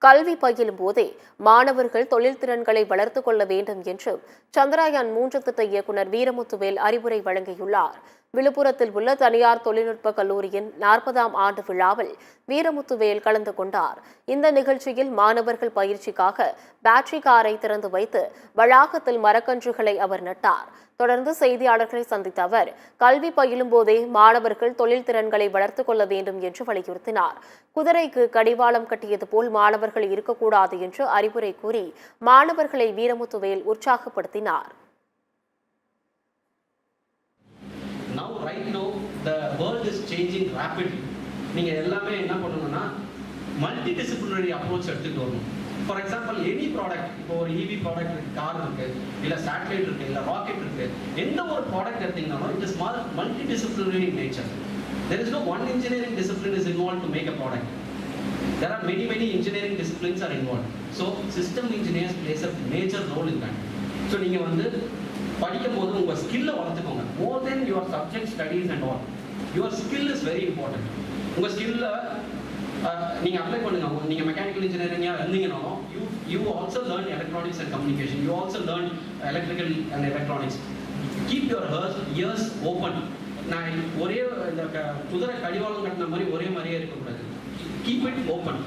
கல்வி பயிலும் போதே மாணவர்கள் தொழில் திறன்களை வளர்த்துக் கொள்ள வேண்டும் என்றும் சந்திரயான் 3 திட்ட இயக்குநர் வீரமுத்துவேல் அறிவுரை வழங்கியுள்ளார். விழுப்புரத்தில் உள்ள தனியார் தொழில்நுட்ப கல்லூரியின் 40ஆம் ஆண்டு விழாவில் வீரமுத்துவேல் கலந்து கொண்டார். இந்த நிகழ்ச்சியில் மாணவர்கள் பயிற்சிக்காக பேட்டரி காரை திறந்து வைத்து வளாகத்தில் மரக்கன்றுகளை அவர் நட்டார். தொடர்ந்து செய்தியாளர்களை சந்தித்த அவர் கல்வி பயிலும் போதே மாணவர்கள் தொழில் திறன்களை வளர்த்துக் கொள்ள வேண்டும் என்று வலியுறுத்தினார். குதிரைக்கு கடிவாளம் கட்டியது போல் மாணவர்கள் இருக்கக்கூடாது என்று அறிவுரை கூறி மாணவர்களை Veeramuthuvel உற்சாகப்படுத்தினார். Right now the world is changing rapidly. நீங்க எல்லாமே என்ன பண்ணணும்னா மல்டி டிசிப்ளினரி அப்ரோச் எடுத்துட்டு வரணும். ஃபார் எக்ஸாம்பிள் எனி ப்ராடக்ட், இப்போ ஒரு இவி ப்ராடக்ட் இருக்கு, கார் இருக்கு, இல்ல சேட்டலைட் இருக்கு, இல்ல ராக்கெட் இருக்கு, எந்த ஒரு ப்ராடக்ட் எடுத்தீங்கன்னாலும் it is multi disciplinary in nature. There is no one engineering discipline is involved to make a product. There are many engineering disciplines are involved. So system engineers plays a major role in that. So நீங்க வந்து படிக்கும் போது உங்க ஸ்கில்லை வளர்த்துக்கோங்க. More then your subject studies and all, your skill is very important. உங்க ஸ்கில்ல நீங்க அப்ளை பண்ணுங்க. நீங்க மெக்கானிக்கல் இன்ஜினியரிங்கா இருந்தீங்கனாலும் you also learn electronics and communication, you also learn electrical and electronics. Keep your ears open. நான் ஒரே இந்த குதிரை கடிவாளம் கட்டின மாதிரி ஒரே மாதிரியே இருக்கக்கூடாது. Keep it open.